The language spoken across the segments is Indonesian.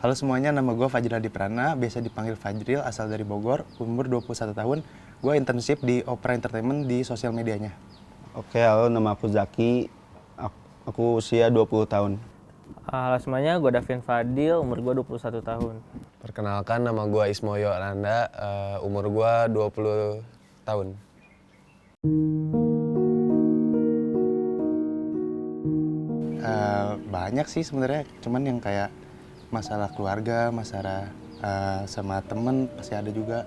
Halo semuanya, nama gue Fajril Adiprana, biasa dipanggil Fajril, asal dari Bogor, umur 21 tahun. Gue internship di Opera Entertainment di sosial medianya. Oke, halo, nama aku Zaki. Aku usia 20 tahun. Halo semuanya, gue Davin Fadil, umur gue 21 tahun. Perkenalkan, nama gue Ismoyo Ananda, umur gue 20 tahun. Banyak sih sebenarnya, cuman yang kayak masalah keluarga, masalah sama temen pasti ada juga.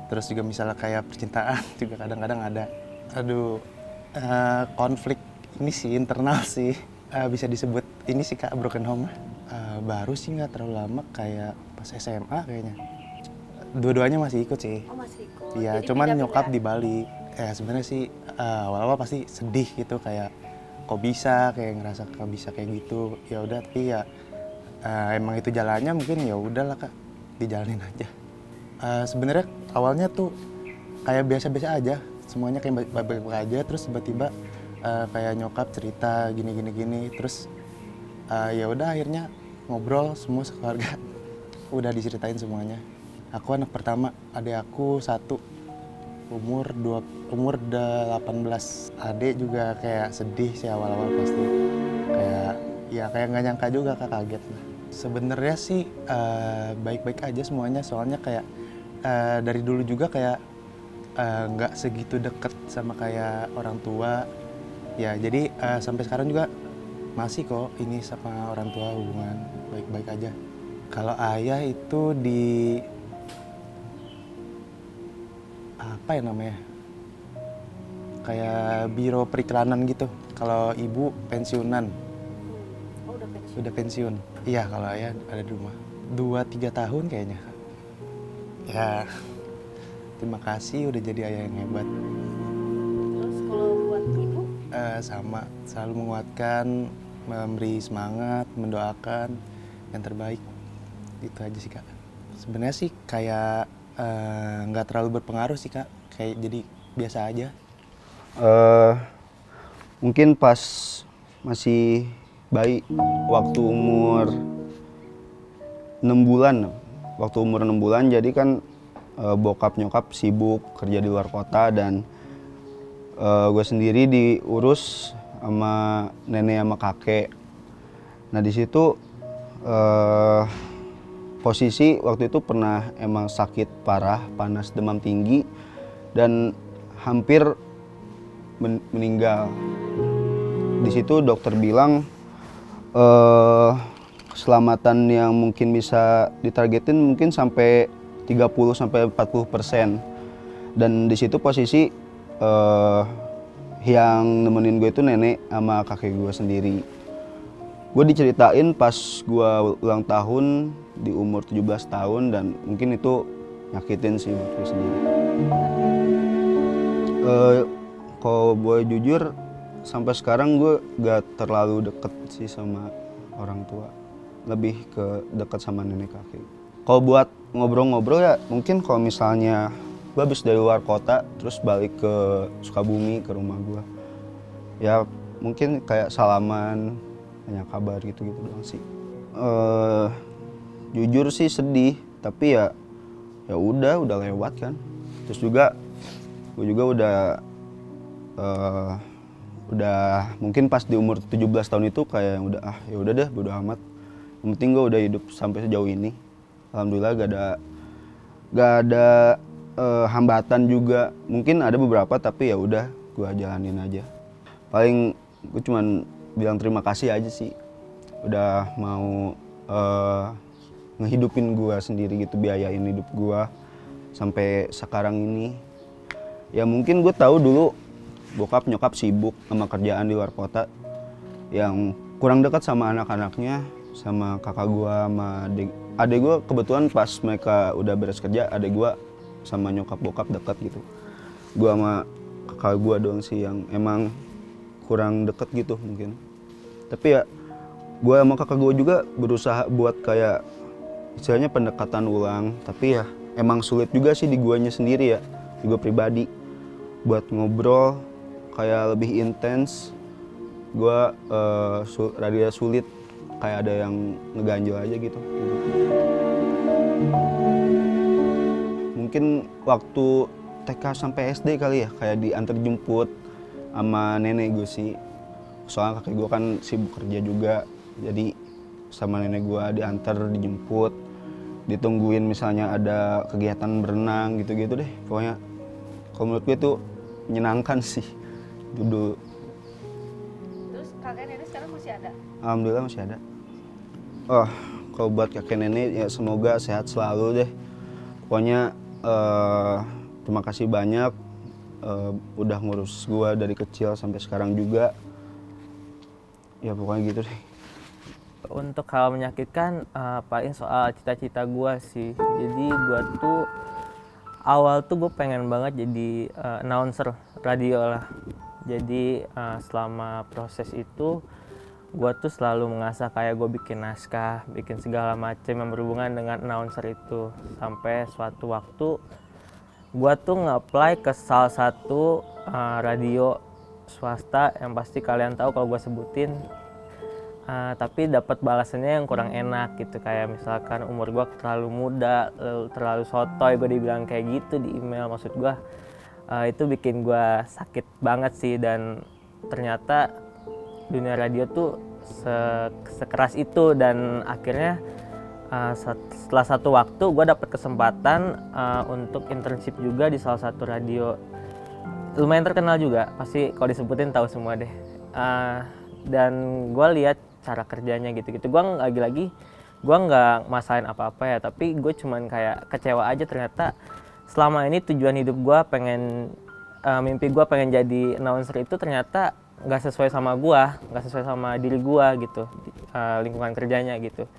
Terus juga misalnya kayak percintaan juga kadang-kadang ada. Aduh, konflik ini sih internal sih, bisa disebut ini sih Kak, broken home. Baru sih nggak terlalu lama, kayak pas SMA kayaknya. Dua-duanya masih ikut sih. Oh masih ikut. Iya, Jadi cuman pindah-pindah. nyokap di Bali. Ya sebenarnya sih awal-awal pasti sedih gitu, kayak kok bisa, kayak ngerasa kok bisa kayak gitu. Ya udah, tapi ya emang itu jalannya, mungkin ya udahlah Kak, dijalanin aja. Sebenarnya awalnya tuh kayak biasa-biasa aja, semuanya kayak baik-baik aja, terus tiba-tiba kayak nyokap cerita gini, terus ya udah akhirnya ngobrol semua sekeluarga, udah diceritain semuanya. Aku anak pertama, adik aku satu, umur 18. Adik juga kayak sedih sih awal-awal pasti, kayak nggak nyangka juga Kak, kaget lah. Sebenarnya sih baik-baik aja semuanya, soalnya kayak dari dulu juga kayak nggak segitu deket sama kayak orang tua ya, jadi sampai sekarang juga masih kok ini sama orang tua, hubungan baik-baik aja. Kalau ayah itu di apa ya namanya, kayak biro periklanan gitu. Kalau ibu pensiunan. Oh udah pensiun. Udah pensiun. Iya, kalau ayah ada di rumah 2-3 tahun kayaknya. Ya, terima kasih udah jadi ayah yang hebat. Terus kalau buat ibu? Sama, selalu menguatkan, memberi semangat, mendoakan yang terbaik. Itu aja sih Kak. Sebenarnya sih kayak nggak terlalu berpengaruh sih Kak, kayak jadi biasa aja. Mungkin pas masih bayi, waktu umur 6 bulan. Waktu umur 6 bulan, jadi kan bokap nyokap sibuk kerja di luar kota, dan gue sendiri diurus sama nenek sama kakek. Nah di situ posisi waktu itu pernah emang sakit parah, panas, demam tinggi, dan hampir meninggal. Di situ dokter bilang keselamatan yang mungkin bisa ditargetin mungkin sampai 30-40%. Dan di situ posisi yang nemenin gue itu nenek sama kakek gue sendiri. Gue diceritain pas gue ulang tahun di umur 17 tahun, dan mungkin itu nyakitin sih buat gue sendiri. Kalau gue jujur, sampai sekarang gue gak terlalu deket sih sama orang tua. Lebih ke deket sama nenek kakek. Kalau buat ngobrol-ngobrol ya mungkin kalau misalnya gue habis dari luar kota terus balik ke Sukabumi, ke rumah gue, ya mungkin kayak salaman, tanya kabar gitu-gitu doang sih. Jujur sih sedih, tapi ya udah lewat kan. Terus juga gue juga udah mungkin pas di umur 17 tahun itu kayak ya udah deh, bodo amat. Yang penting gue udah hidup sampai sejauh ini. Alhamdulillah gak ada hambatan juga. Mungkin ada beberapa, tapi ya udah gue jalanin aja. Paling gue cuman bilang terima kasih aja sih, udah mau ngehidupin gue sendiri gitu, biayain hidup gue sampai sekarang ini. Ya mungkin gue tahu dulu bokap nyokap sibuk sama kerjaan di luar kota, yang kurang dekat sama anak-anaknya, sama kakak gue sama adik gue. Kebetulan pas mereka udah beres kerja, adik gue sama nyokap bokap dekat gitu. Gue sama kakak gue doang sih yang emang kurang deket gitu mungkin. Tapi ya gue sama kakak gue juga berusaha buat kayak istilahnya pendekatan ulang, tapi ya emang sulit juga sih di guanya sendiri ya, di gue pribadi, buat ngobrol kayak lebih intens. Gue rada sulit, kayak ada yang ngeganjel aja gitu. Mungkin waktu TK sampai SD kali ya, kayak diantar jemput sama nenek gue sih. Soalnya kakek gue kan sibuk kerja juga, jadi sama nenek gue diantar, dijemput, ditungguin misalnya ada kegiatan berenang gitu-gitu deh. Pokoknya kalau menurut gue tuh menyenangkan sih itu dulu. Terus kakek nenek sekarang masih ada? Alhamdulillah masih ada. Oh, kalau buat kakek nenek ya semoga sehat selalu deh. Pokoknya terima kasih banyak udah ngurus gua dari kecil sampai sekarang juga. Ya pokoknya gitu deh. Untuk hal menyakitkan paling soal cita-cita gue sih. Jadi gue tuh awal tuh gue pengen banget jadi announcer radio lah. Jadi selama proses itu gue tuh selalu mengasah kayak gue bikin naskah, bikin segala macam yang berhubungan dengan announcer itu. Sampai suatu waktu gue tuh nge-apply ke salah satu radio swasta yang pasti kalian tahu kalau gue sebutin. Tapi dapat balasannya yang kurang enak gitu, kayak misalkan umur gue terlalu muda, terlalu sotoy, gue dibilang kayak gitu di email. Maksud gue itu bikin gue sakit banget sih, dan ternyata dunia radio tuh sekeras itu. Dan akhirnya setelah satu waktu gue dapet kesempatan untuk internship juga di salah satu radio lumayan terkenal juga, pasti kalau disebutin tahu semua deh. Dan gue lihat cara kerjanya gitu-gitu. Gue lagi-lagi gue nggak masain apa-apa ya, tapi gue cuman kayak kecewa aja. Ternyata selama ini tujuan hidup gue mimpi gue pengen jadi announcer itu ternyata nggak sesuai sama gue, nggak sesuai sama diri gue gitu, lingkungan kerjanya gitu.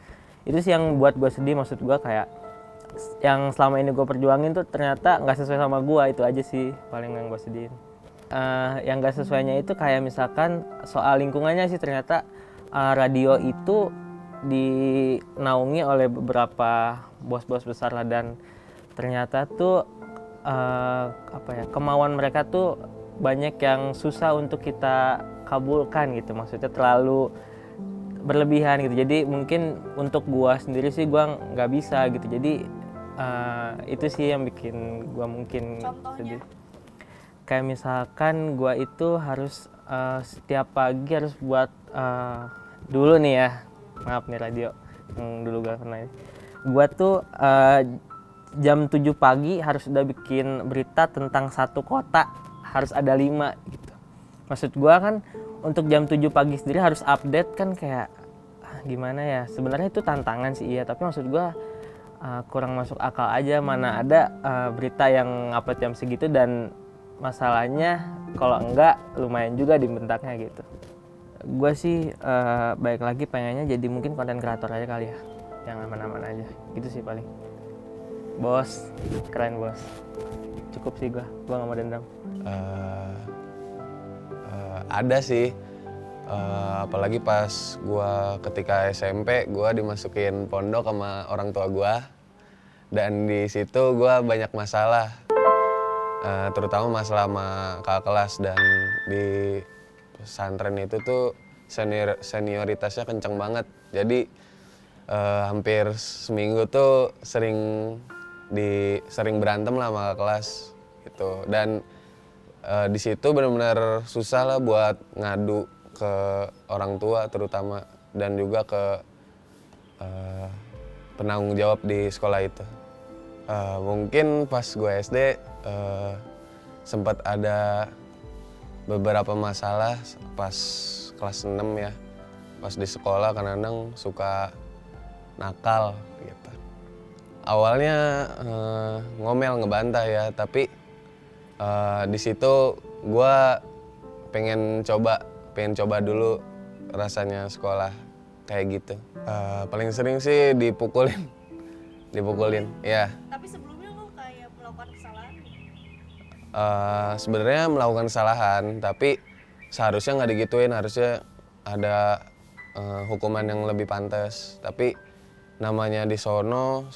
Itu sih yang buat gue sedih. Maksud gue kayak yang selama ini gue perjuangin tuh ternyata nggak sesuai sama gue. Itu aja sih paling yang gue sedihin. Yang nggak sesuainya itu kayak misalkan soal lingkungannya sih. Ternyata radio itu dinaungi oleh beberapa bos-bos besar lah, dan ternyata tuh kemauan mereka tuh banyak yang susah untuk kita kabulkan gitu. Maksudnya terlalu berlebihan gitu. Jadi mungkin untuk gua sendiri sih gua nggak bisa gitu. Jadi itu sih yang bikin gua mungkin Contohnya? sedih. Kayak misalkan gua itu harus setiap pagi harus buat dulu nih ya, maaf nih radio yang dulu gak pernah. Gua tuh jam 7 pagi harus udah bikin berita tentang satu kota, harus ada 5 gitu. Maksud gua kan untuk jam 7 pagi sendiri harus update kan, kayak gimana ya, sebenarnya itu tantangan sih iya, tapi maksud gua kurang masuk akal aja. Mana ada berita yang upload jam segitu, dan masalahnya kalau enggak lumayan juga dibentaknya gitu. Gue sih baik lagi pengennya jadi mungkin konten kreator aja kali ya, yang aman-aman aja gitu sih paling. Bos, keren bos. Cukup sih gue gak mau dendam. Ada sih, apalagi pas gua ketika SMP gua dimasukin pondok sama orang tua gua, dan di situ gua banyak masalah, terutama masalah sama kakak kelas. Dan di pesantren itu tuh senioritasnya kenceng banget, jadi hampir seminggu tuh sering berantem lah sama kakak kelas gitu. Dan di situ benar-benar susah lah buat ngadu ke orang tua terutama, dan juga ke penanggung jawab di sekolah itu. Mungkin pas gue SD sempat ada beberapa masalah pas kelas 6 ya, pas di sekolah kadang-kadang suka nakal gitu. Awalnya ngomel, ngebantah ya, tapi di situ gue pengen coba dulu rasanya sekolah kayak gitu. Paling sering sih dipukulin ya. Tapi sebelumnya lo kayak melakukan kesalahan? Sebenarnya melakukan kesalahan, tapi seharusnya nggak digituin, harusnya ada hukuman yang lebih pantas. Tapi namanya di sono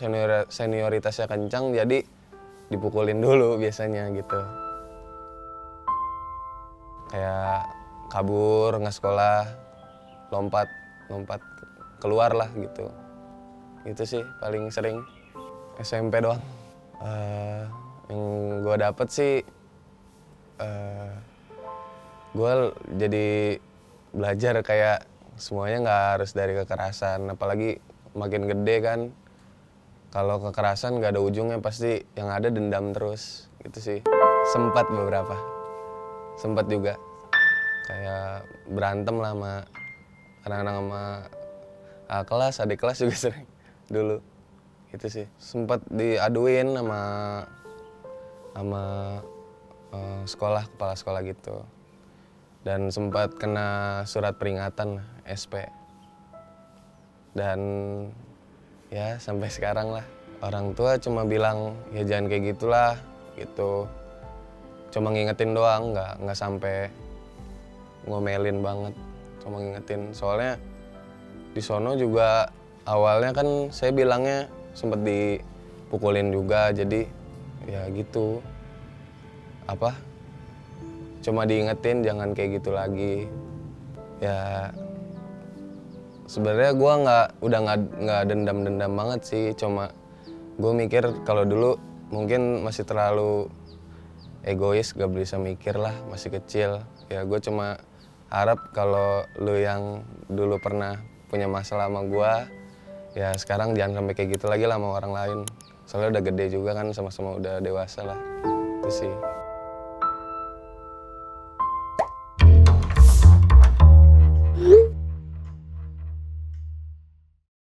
senioritasnya kencang, jadi dipukulin dulu biasanya gitu. Kayak kabur, nggak sekolah, lompat keluar lah gitu. Itu sih paling sering. SMP doang. Yang gue dapet sih, gue jadi belajar kayak semuanya nggak harus dari kekerasan, apalagi makin gede kan. Kalau kekerasan nggak ada ujungnya, pasti yang ada dendam terus gitu sih. Sempat juga kayak berantem lah sama anak-anak, sama kelas, adik kelas juga sering dulu gitu sih. Sempat diaduin sama sekolah, kepala sekolah gitu, dan sempat kena surat peringatan SP. Dan ya sampai sekarang lah, orang tua cuma bilang ya jangan kayak gitulah gitu, cuma ngingetin doang, nggak sampai ngomelin banget, cuma ngingetin. Soalnya di sono juga awalnya kan saya bilangnya sempet dipukulin juga, jadi ya gitu, cuma diingetin jangan kayak gitu lagi. Ya sebenarnya gue udah nggak dendam banget sih, cuma gue mikir kalau dulu mungkin masih terlalu egois, gak bisa mikir lah, masih kecil. Ya gue cuma harap kalau lu yang dulu pernah punya masalah sama gue, ya sekarang jangan sampai kayak gitu lagi lah sama orang lain. Soalnya udah gede juga kan, sama-sama udah dewasa lah, itu sih.